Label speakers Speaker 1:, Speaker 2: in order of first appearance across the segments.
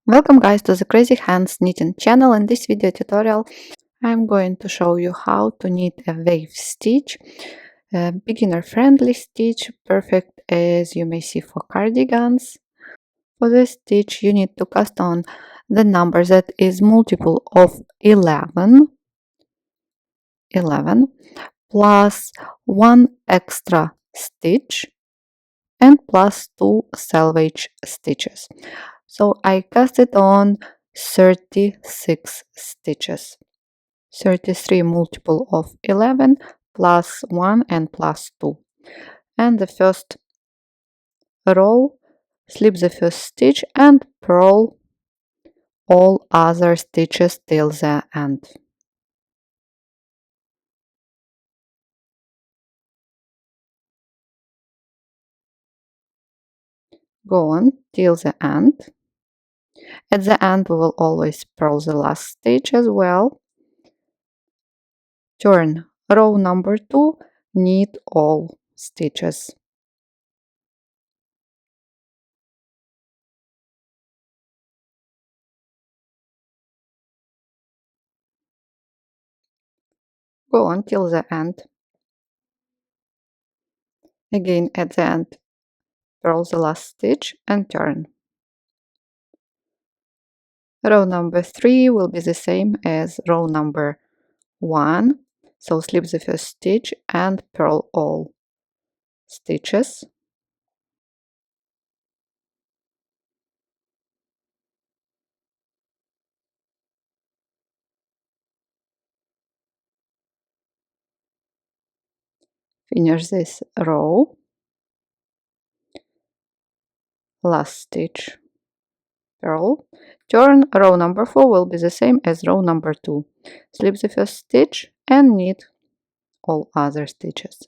Speaker 1: Welcome guys to the Crazy Hands Knitting channel. In this video tutorial I'm going to show you how to knit a wave stitch, a beginner friendly stitch, perfect as you may see for cardigans. For this stitch you need to cast on the number that is multiple of 11 plus 1 extra stitch and plus 2 selvage stitches. So I cast it on 36 stitches. 33 multiple of 11 plus 1 and plus 2. And the first row, slip the first stitch and purl all other stitches till the end. Go on till the end. At the end we will always purl the last stitch as well. Turn row number 2, knit all stitches. Go on till the end. Again at the end, purl the last stitch and turn. Row number 3 will be the same as row number 1, so slip the first stitch and purl all stitches. Finish this row, last stitch, purl. Turn. Row number 4 will be the same as row number 2. Slip the first stitch and knit all other stitches.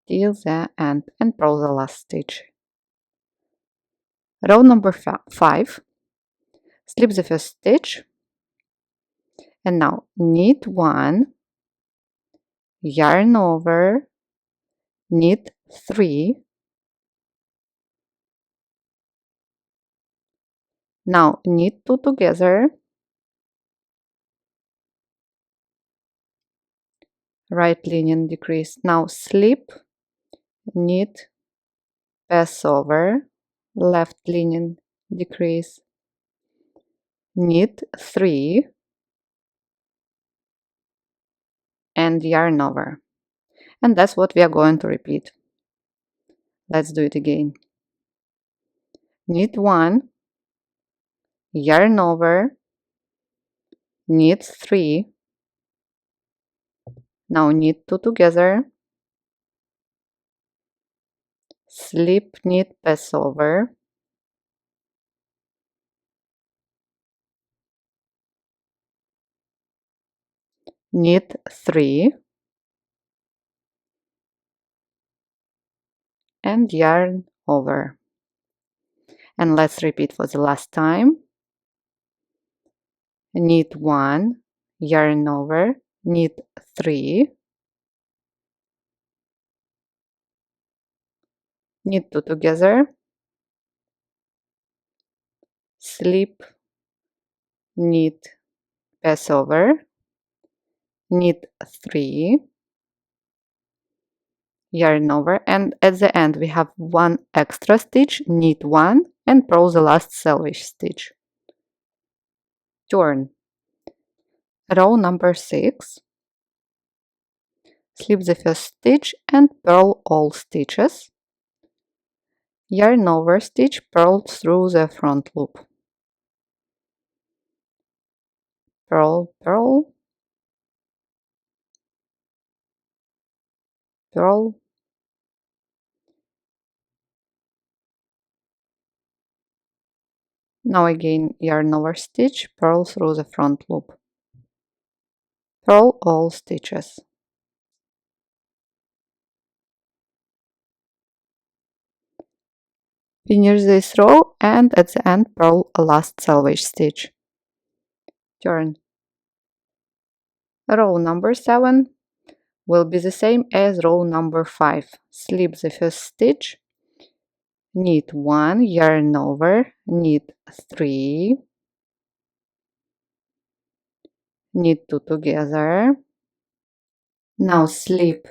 Speaker 1: Till the end and purl the last stitch. Row number 5, slip the first stitch and now knit 1, yarn over, knit 3. Now knit 2 together, right linen decrease. Now slip, knit, pass over, left linen decrease, knit 3 and yarn over. And that's what we are going to repeat. Let's do it again. Knit 1, yarn over, knit 3. Now knit 2 together, slip, knit, pass over, knit 3 and yarn over. And let's repeat for the last time. Knit 1, yarn over, knit 3, knit 2 together, slip, knit, pass over, knit 3, yarn over, and at the end we have 1 extra stitch, knit 1 and purl the last selvage stitch. Turn. Row number 6, slip the first stitch and purl all stitches. Yarn over stitch, purl through the front loop. Purl, purl, purl, now again yarn over stitch, purl through the front loop. Purl all stitches. Finish this row and at the end purl a last selvage stitch. Turn. Row number 7 will be the same as row number 5. Slip the first stitch, knit 1, yarn over, knit 3, knit 2 together. Now slip,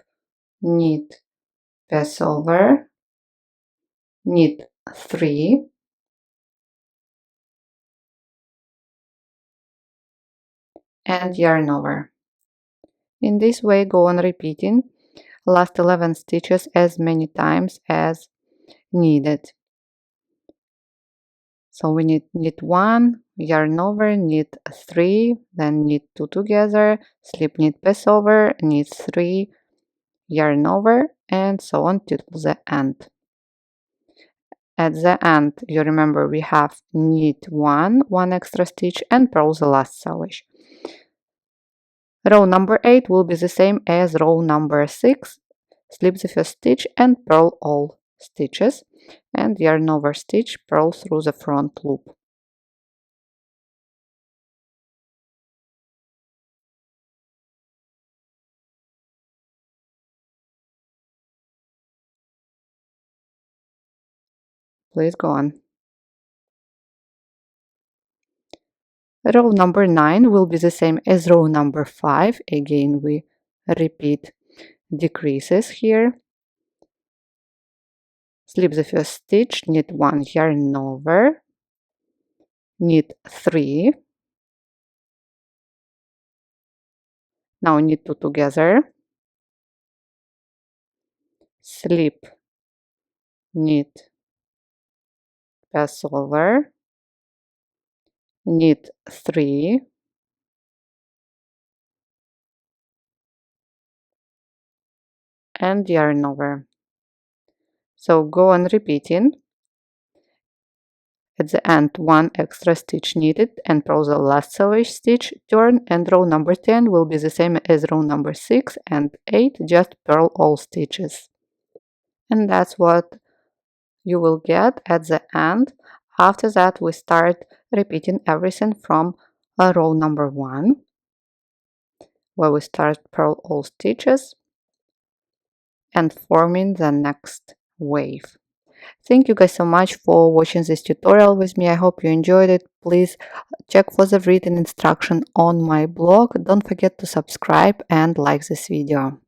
Speaker 1: knit, pass over, knit 3, and yarn over. In this way, go on repeating last 11 stitches as many times as needed. So we knit 1, yarn over, knit 3, then knit 2 together, slip, knit, pass over, knit 3, yarn over, and so on till the end. At the end, you remember we have knit 1 extra stitch, and purl the last sellage. Row number 8 will be the same as row number 6. Slip the first stitch and purl all stitches, and yarn over stitch, purl through the front loop. Please go on. Row number 9 will be the same as row number 5. Again, we repeat decreases here. Slip the first stitch, knit 1, yarn over, knit 3. Now knit 2 together, slip, knit, pass over, knit 3, and yarn over. So go on repeating. At the end, 1 extra stitch needed, and purl the last selvage stitch, turn, and row number 10 will be the same as row number 6 and 8, just purl all stitches. And that's what you will get at the end. After that, we start repeating everything from row number 1, where we start purl all stitches and forming the next wave. Thank you guys so much for watching this tutorial with me. I hope you enjoyed it. Please check for the written instruction on my blog. Don't forget to subscribe and like this video.